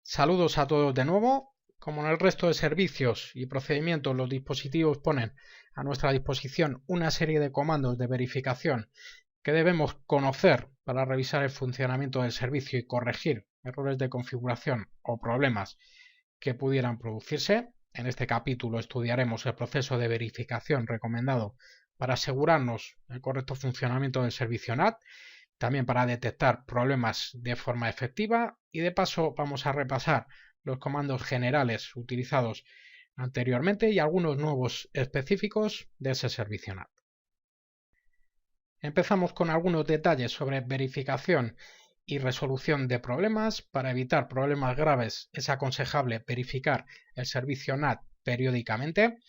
Saludos a todos de nuevo. Como en el resto de servicios y procedimientos, los dispositivos ponen a nuestra disposición una serie de comandos de verificación que debemos conocer para revisar el funcionamiento del servicio y corregir errores de configuración o problemas que pudieran producirse. En este capítulo estudiaremos el proceso de verificación recomendado para asegurarnos el correcto funcionamiento del servicio NAT, también para detectar problemas de forma efectiva, y de paso vamos a repasar los comandos generales utilizados anteriormente y algunos nuevos específicos de ese servicio NAT. Empezamos con algunos detalles sobre verificación y resolución de problemas. Para evitar problemas graves es aconsejable verificar el servicio NAT periódicamente.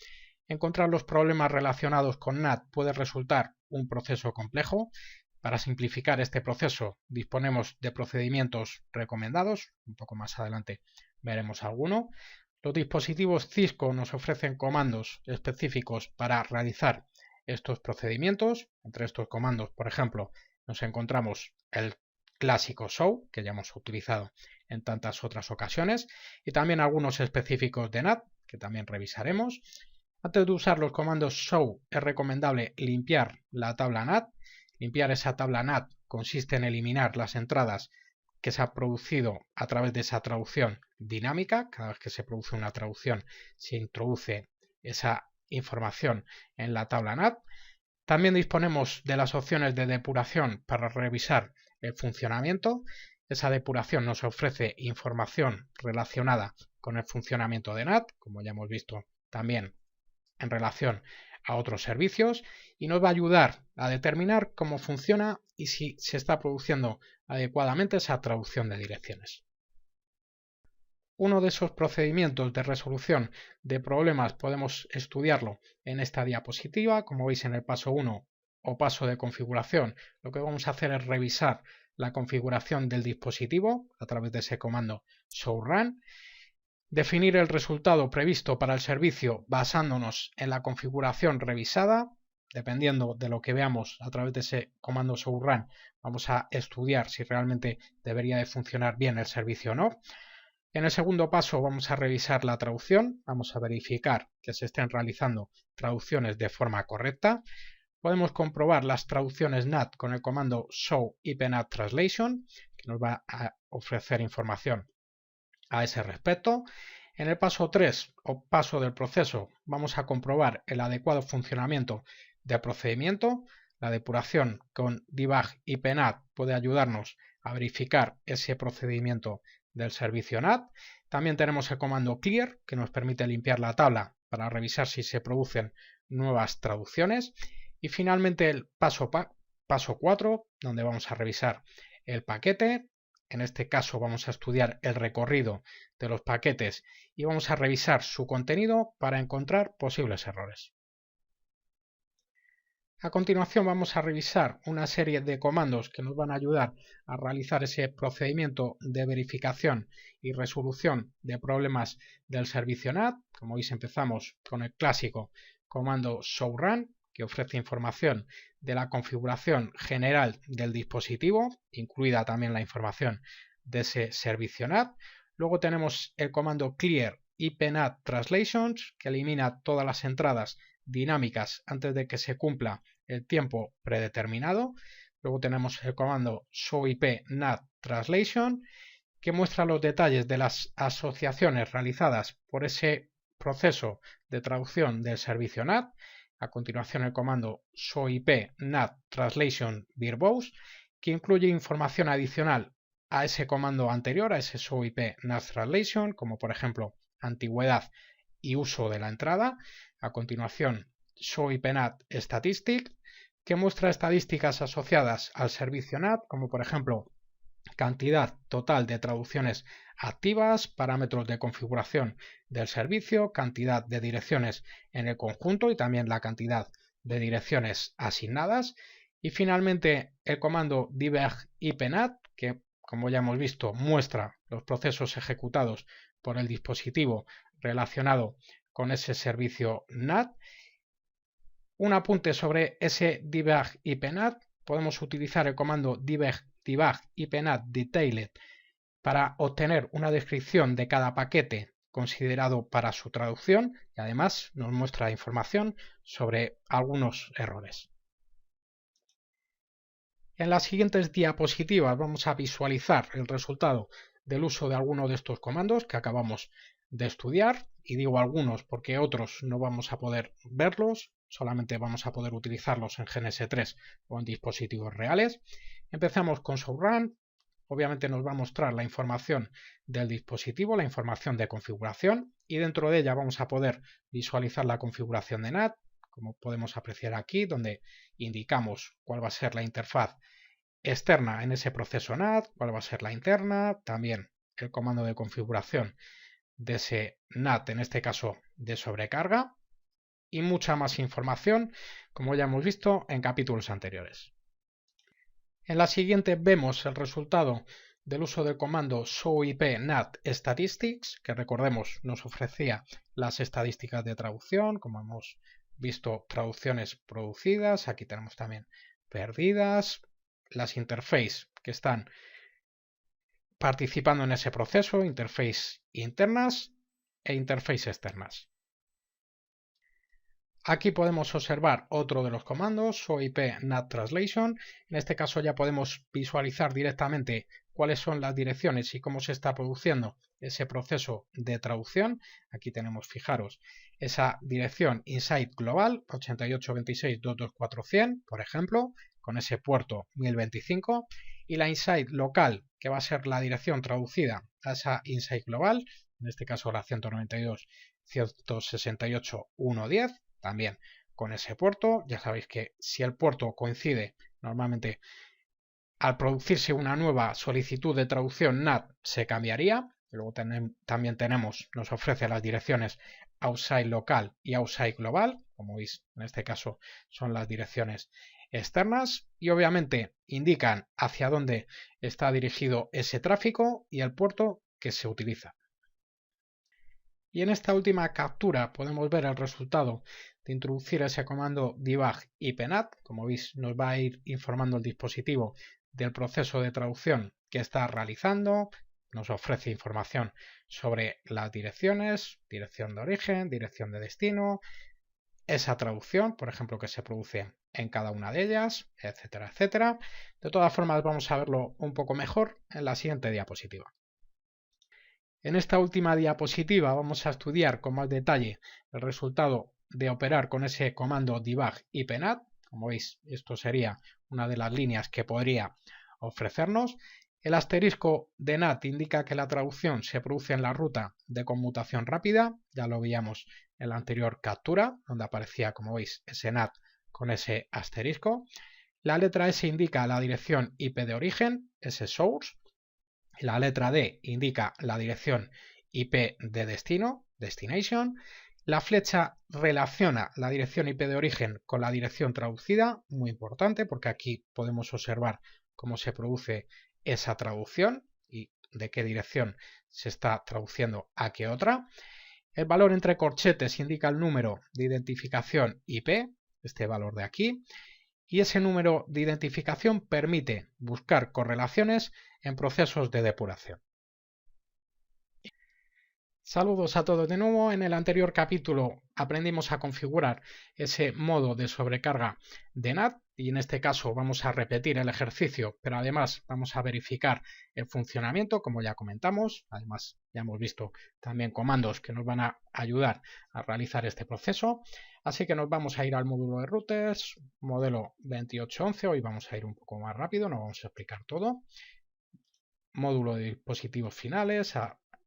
Encontrar los problemas relacionados con NAT puede resultar un proceso complejo. Para simplificar este proceso disponemos de procedimientos recomendados, un poco más adelante veremos alguno. Los dispositivos Cisco nos ofrecen comandos específicos para realizar estos procedimientos. Entre estos comandos, por ejemplo, nos encontramos el clásico show, que ya hemos utilizado en tantas otras ocasiones, y también algunos específicos de NAT, que también revisaremos. Antes de usar los comandos show es recomendable limpiar la tabla NAT. Limpiar esa tabla NAT consiste en eliminar las entradas que se ha producido a través de esa traducción dinámica. Cada vez que se produce una traducción se introduce esa información en la tabla NAT. También disponemos de las opciones de depuración para revisar el funcionamiento. Esa depuración nos ofrece información relacionada con el funcionamiento de NAT, como ya hemos visto también en relación a otros servicios, y nos va a ayudar a determinar cómo funciona y si se está produciendo adecuadamente esa traducción de direcciones. Uno de esos procedimientos de resolución de problemas podemos estudiarlo en esta diapositiva. Como veis en el paso 1 o paso de configuración, lo que vamos a hacer es revisar la configuración del dispositivo a través de ese comando showrun. Definir el resultado previsto para el servicio basándonos en la configuración revisada. Dependiendo de lo que veamos a través de ese comando showrun, vamos a estudiar si realmente debería de funcionar bien el servicio o no. En el segundo paso vamos a revisar la traducción, vamos a verificar que se estén realizando traducciones de forma correcta. Podemos comprobar las traducciones NAT con el comando show ipNAT translation, que nos va a ofrecer información a ese respecto. En el paso 3 o paso del proceso vamos a comprobar el adecuado funcionamiento del procedimiento. La depuración con debug ipNAT puede ayudarnos a verificar ese procedimiento del servicio NAT. También tenemos el comando clear, que nos permite limpiar la tabla para revisar si se producen nuevas traducciones. Y finalmente el paso 4, donde vamos a revisar el paquete. En este caso vamos a estudiar el recorrido de los paquetes y vamos a revisar su contenido para encontrar posibles errores. A continuación vamos a revisar una serie de comandos que nos van a ayudar a realizar ese procedimiento de verificación y resolución de problemas del servicio NAT. Como veis, empezamos con el clásico comando showrun, que ofrece información de la configuración general del dispositivo, incluida también la información de ese servicio NAT. Luego tenemos el comando clear ipNAT translations, que elimina todas las entradas dinámicas antes de que se cumpla el tiempo predeterminado. Luego tenemos el comando showipNAT translation, que muestra los detalles de las asociaciones realizadas por ese proceso de traducción del servicio NAT. A continuación el comando showipNAT translation verbose, que incluye información adicional a ese comando anterior, a ese showipNAT translation, como por ejemplo antigüedad y uso de la entrada. A continuación showipNAT statistic, que muestra estadísticas asociadas al servicio NAT, como por ejemplo cantidad total de traducciones activas, parámetros de configuración del servicio, cantidad de direcciones en el conjunto y también la cantidad de direcciones asignadas. Y finalmente el comando debug ipNAT, que como ya hemos visto muestra los procesos ejecutados por el dispositivo relacionado con ese servicio NAT. Un apunte sobre ese debug ipNAT: podemos utilizar el comando debug ipNAT detailed para obtener una descripción de cada paquete considerado para su traducción y además nos muestra información sobre algunos errores. En las siguientes diapositivas vamos a visualizar el resultado del uso de alguno de estos comandos que acabamos de estudiar, y digo algunos porque otros no vamos a poder verlos, solamente vamos a poder utilizarlos en GNS3 o en dispositivos reales. Empezamos con ShowRun. Obviamente nos va a mostrar la información del dispositivo, la información de configuración, y dentro de ella vamos a poder visualizar la configuración de NAT, como podemos apreciar aquí, donde indicamos cuál va a ser la interfaz externa en ese proceso NAT, cuál va a ser la interna, también el comando de configuración de ese NAT, en este caso de sobrecarga, y mucha más información, como ya hemos visto en capítulos anteriores. En la siguiente vemos el resultado del uso del comando showIP-NAT-Statistics, que recordemos nos ofrecía las estadísticas de traducción, como hemos visto, traducciones producidas, aquí tenemos también perdidas, las interfaces que están participando en ese proceso, interfaces internas e interfaces externas. Aquí podemos observar otro de los comandos, showIP-NAT-Translation. En este caso ya podemos visualizar directamente cuáles son las direcciones y cómo se está produciendo ese proceso de traducción. Aquí tenemos, fijaros, esa dirección inside global 88.26.224.100, por ejemplo, con ese puerto 1025, y la inside local, que va a ser la dirección traducida a esa inside global, en este caso la 192.168.1.10, también con ese puerto. Ya sabéis que si el puerto coincide, normalmente al producirse una nueva solicitud de traducción NAT se cambiaría. Luego también nos ofrece las direcciones outside local y outside global, como veis en este caso son las direcciones externas, y obviamente indican hacia dónde está dirigido ese tráfico y el puerto que se utiliza. Y en esta última captura podemos ver el resultado de introducir ese comando debug IPNAT. Como veis, nos va a ir informando el dispositivo del proceso de traducción que está realizando. Nos ofrece información sobre las direcciones, dirección de origen, dirección de destino, esa traducción, por ejemplo, que se produce en cada una de ellas, etcétera, etcétera. De todas formas, vamos a verlo un poco mejor en la siguiente diapositiva. En esta última diapositiva vamos a estudiar con más detalle el resultado de operar con ese comando debug IPNAT. Como veis, esto sería una de las líneas que podría ofrecernos. El asterisco de NAT indica que la traducción se produce en la ruta de conmutación rápida. Ya lo veíamos en la anterior captura, donde aparecía, como veis, ese NAT con ese asterisco. La letra S indica la dirección IP de origen, ese source. La letra D indica la dirección IP de destino, destination. La flecha relaciona la dirección IP de origen con la dirección traducida, muy importante porque aquí podemos observar cómo se produce esa traducción y de qué dirección se está traduciendo a qué otra. El valor entre corchetes indica el número de identificación IP, este valor de aquí, y ese número de identificación permite buscar correlaciones en procesos de depuración. Saludos a todos de nuevo. En el anterior capítulo aprendimos a configurar ese modo de sobrecarga de NAT y en este caso vamos a repetir el ejercicio, pero además vamos a verificar el funcionamiento, como ya comentamos. Además ya hemos visto también comandos que nos van a ayudar a realizar este proceso. Así que nos vamos a ir al módulo de routers, modelo 2811. Hoy vamos a ir un poco más rápido, no vamos a explicar todo. Módulo de dispositivos finales,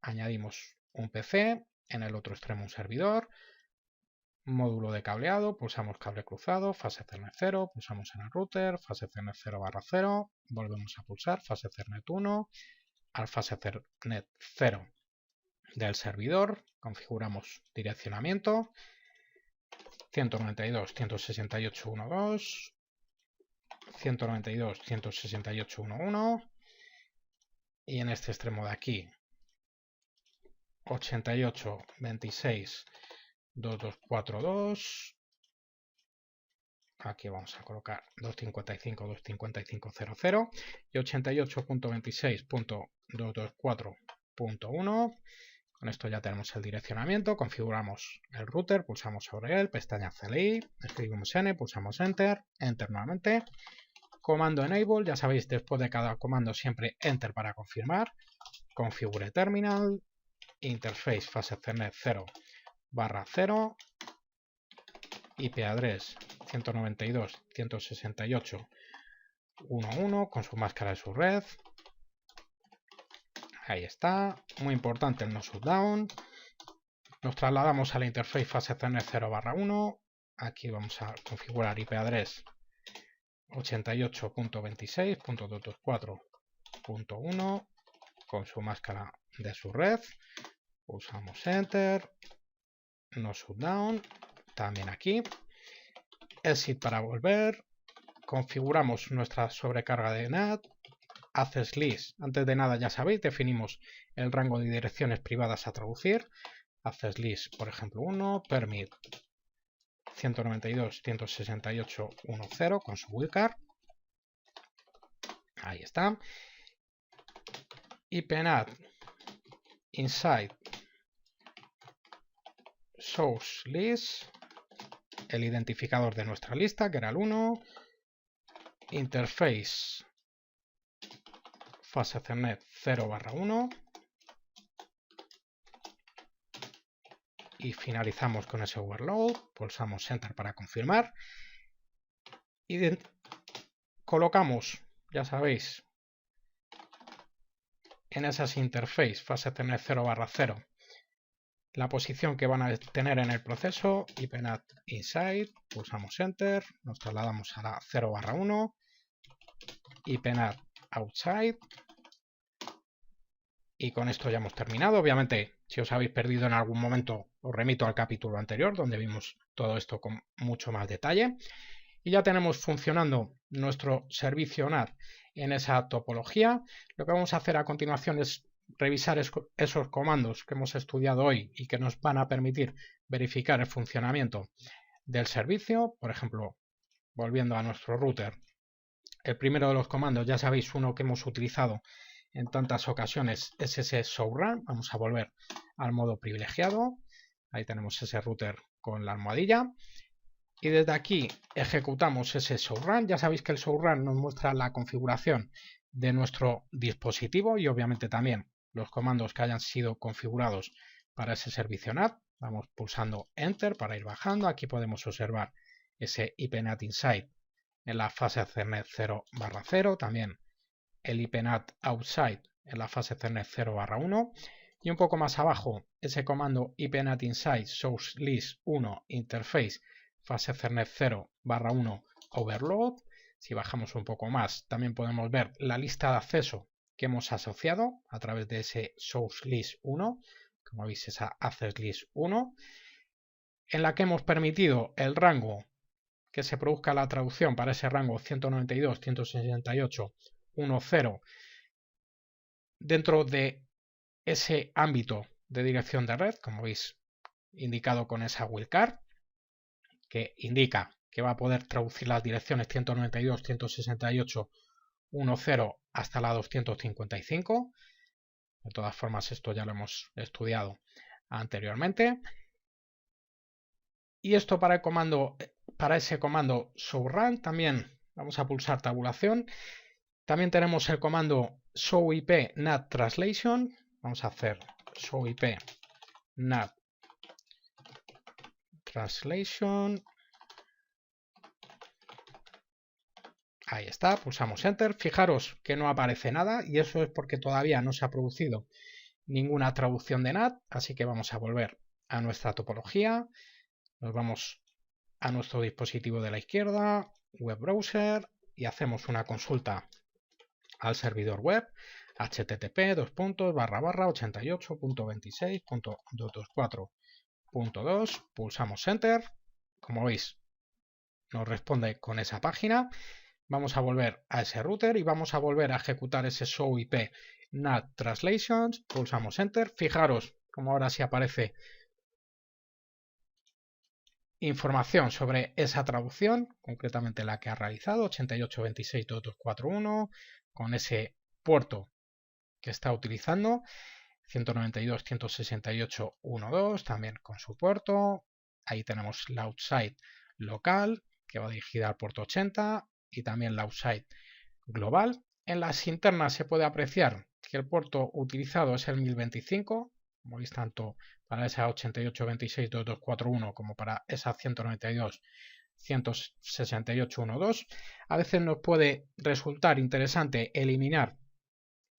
añadimos un PC, en el otro extremo un servidor, módulo de cableado, pulsamos cable cruzado, fase Ethernet 0, pulsamos en el router, fase Ethernet 0/0, volvemos a pulsar fase Ethernet 1, al fase Ethernet 0 del servidor, configuramos direccionamiento, 192.168.1.2, 192.168.1.1 y en este extremo de aquí 88.26.224.2 Aquí vamos a colocar 255.255.00 y 88.26.224.1. Con esto ya tenemos el direccionamiento, configuramos el router, pulsamos sobre él, pestaña CLI, escribimos N, pulsamos Enter, Enter nuevamente. Comando Enable, ya sabéis, después de cada comando siempre Enter para confirmar. Configure Terminal, Interface Fast Ethernet 0/0, IP address 192.168.1.1 con su máscara de su red. Ahí está, muy importante el no shutdown. Nos trasladamos a la interface Fast Ethernet 0/1. Aquí vamos a configurar IP address 88.26.224.1 con su máscara de su red. Pulsamos Enter, no shutdown, también aquí. Exit para volver. Configuramos nuestra sobrecarga de NAT. Access List. Antes de nada, ya sabéis, definimos el rango de direcciones privadas a traducir. Access List, por ejemplo, 1, Permit 192.168.1.0 con su wildcard. Ahí está. IPNAT inside source list, el identificador de nuestra lista, que era el 1. Interface Fast Ethernet 0/1. Y finalizamos con ese overload. Pulsamos Enter para confirmar. Y colocamos, ya sabéis, en esas interface Fast Ethernet 0/0 la posición que van a tener en el proceso. IPNAT inside. Pulsamos Enter. Nos trasladamos a la 0/1. IPNAT outside. Y con esto ya hemos terminado. Obviamente, si os habéis perdido en algún momento, os remito al capítulo anterior, donde vimos todo esto con mucho más detalle. Y ya tenemos funcionando nuestro servicio NAT en esa topología. Lo que vamos a hacer a continuación es revisar esos comandos que hemos estudiado hoy y que nos van a permitir verificar el funcionamiento del servicio. Por ejemplo, volviendo a nuestro router, el primero de los comandos, ya sabéis, uno que hemos utilizado en tantas ocasiones, es ese showrun. Vamos a volver al modo privilegiado. Ahí tenemos ese router con la almohadilla. Y desde aquí ejecutamos ese showrun. Ya sabéis que el showrun nos muestra la configuración de nuestro dispositivo y obviamente también los comandos que hayan sido configurados para ese servicio NAT. Vamos pulsando Enter para ir bajando. Aquí podemos observar ese IPNAT inside en la fase Ethernet 0/0. También el IPNAT outside en la fase Ethernet 0/1. Y un poco más abajo ese comando IPNAT inside source list 1 interface fase Ethernet 0/1 overload. Si bajamos un poco más, también podemos ver la lista de acceso que hemos asociado a través de ese source list 1, como veis, esa access list 1, en la que hemos permitido el rango que se produzca la traducción para ese rango 192.168.1.0 dentro de ese ámbito de dirección de red, como veis, indicado con esa wildcard, que indica que va a poder traducir las direcciones 192.168.1.0 hasta la 255. De todas formas, esto ya lo hemos estudiado anteriormente. Y esto para el comando, para ese comando showrun, también vamos a pulsar tabulación. También tenemos el comando showip NAT translation. Vamos a hacer showip NAT translation. Ahí está, pulsamos Enter. Fijaros que no aparece nada y eso es porque todavía no se ha producido ninguna traducción de NAT, así que vamos a volver a nuestra topología. Nos vamos a nuestro dispositivo de la izquierda, web browser, y hacemos una consulta al servidor web, http://88.26.224.2. Pulsamos Enter. Como veis, nos responde con esa página. Vamos a volver a ese router y vamos a volver a ejecutar ese show IP NAT translations. Pulsamos Enter. Fijaros como ahora sí aparece información sobre esa traducción, concretamente la que ha realizado, 88.26.2241, con ese puerto que está utilizando, 192.168.1.2, también con su puerto. Ahí tenemos la outside local, que va dirigida al puerto 80, y también la outside global. En las internas se puede apreciar que el puerto utilizado es el 1025, como veis, tanto para esa 88.26.2241 como para esa 192.168.1.2. A veces nos puede resultar interesante eliminar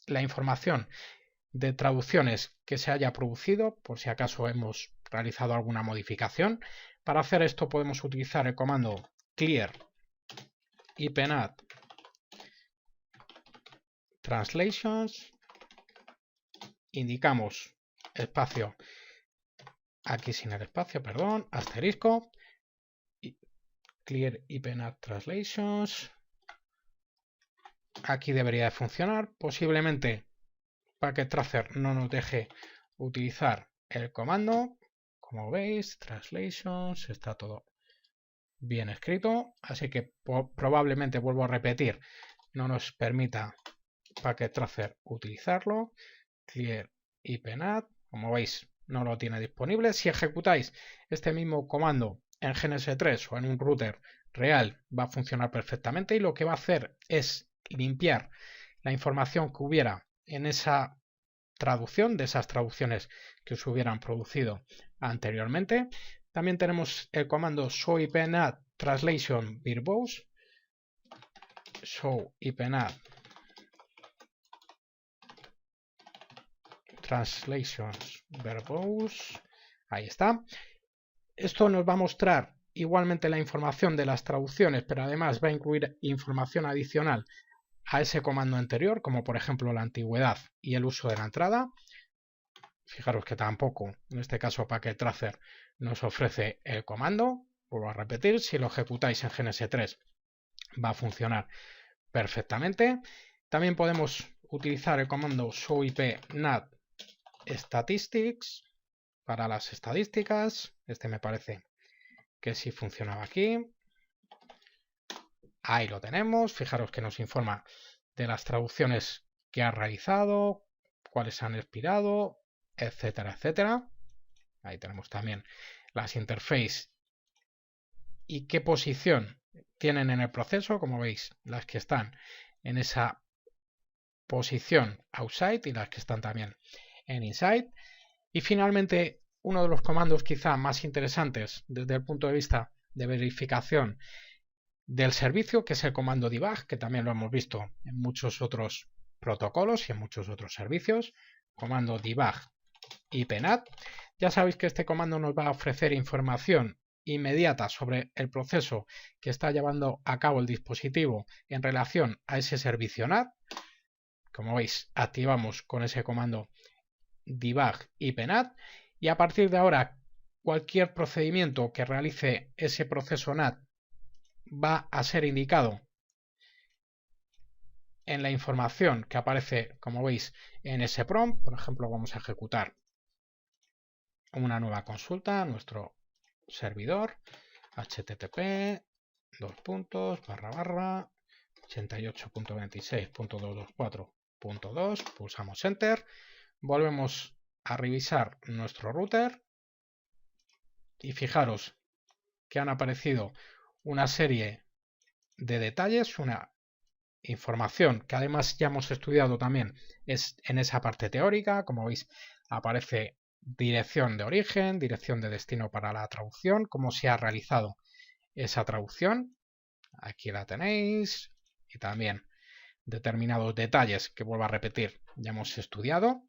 la información de traducciones que se haya producido, por si acaso hemos realizado alguna modificación. Para hacer esto podemos utilizar el comando clear ipnat translations, indicamos espacio, aquí sin el espacio, perdón, asterisco, clear ipnat translations, aquí debería de funcionar. Posiblemente Packet Tracer no nos deje utilizar el comando. Como veis, translations, está todo bien escrito, así que probablemente, vuelvo a repetir, no nos permita Packet Tracer utilizarlo. Clear ipnat, como veis, no lo tiene disponible. Si ejecutáis este mismo comando en GNS3 o en un router real, va a funcionar perfectamente, y lo que va a hacer es limpiar la información que hubiera en esa traducción, de esas traducciones que se hubieran producido anteriormente. También tenemos el comando show ipnat translation verbose, show ipnat translations verbose, ahí está. Esto nos va a mostrar igualmente la información de las traducciones, pero además va a incluir información adicional a ese comando anterior, como por ejemplo la antigüedad y el uso de la entrada. Fijaros que tampoco, en este caso, Packet Tracer nos ofrece el comando. Vuelvo a repetir, si lo ejecutáis en GNS3 va a funcionar perfectamente. También podemos utilizar el comando show ipnat statistics para las estadísticas. Este me parece que sí funcionaba aquí. Ahí lo tenemos. Fijaros que nos informa de las traducciones que ha realizado, cuáles han expirado, etcétera, etcétera. Ahí tenemos también las interfaces y qué posición tienen en el proceso. Como veis, las que están en esa posición outside y las que están también en inside. Y finalmente, uno de los comandos quizá más interesantes desde el punto de vista de verificación del servicio, que es el comando debug, que también lo hemos visto en muchos otros protocolos y en muchos otros servicios. Comando debug ipnat. Ya sabéis que este comando nos va a ofrecer información inmediata sobre el proceso que está llevando a cabo el dispositivo en relación a ese servicio NAT. Como veis, activamos con ese comando debug ipnat, y a partir de ahora cualquier procedimiento que realice ese proceso NAT va a ser indicado en la información que aparece, como veis, en ese prompt. Por ejemplo, vamos a ejecutar una nueva consulta a nuestro servidor, http //88.26.224.2, pulsamos enter, volvemos a revisar nuestro router y fijaros que han aparecido una serie de detalles, una información que además ya hemos estudiado también es en esa parte teórica. Como veis, aparece dirección de origen, dirección de destino para la traducción, cómo se ha realizado esa traducción. Aquí la tenéis, y también determinados detalles que, vuelvo a repetir, ya hemos estudiado.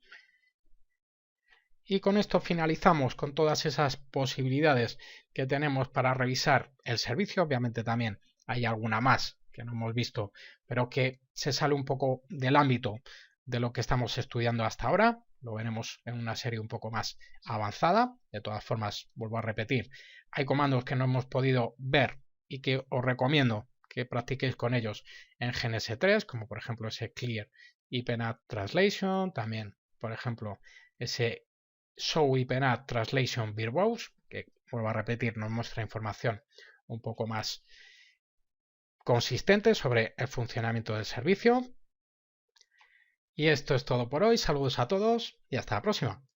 Y con esto finalizamos con todas esas posibilidades que tenemos para revisar el servicio. Obviamente también hay alguna más que no hemos visto, pero que se sale un poco del ámbito de lo que estamos estudiando hasta ahora. Lo veremos en una serie un poco más avanzada. De todas formas, vuelvo a repetir, hay comandos que no hemos podido ver y que os recomiendo que practiquéis con ellos en GNS3, como por ejemplo ese clear ipnat translation, también por ejemplo ese show ipnat translation verbose, que vuelvo a repetir, nos muestra información un poco más consistente sobre el funcionamiento del servicio. Y esto es todo por hoy. Saludos a todos y hasta la próxima.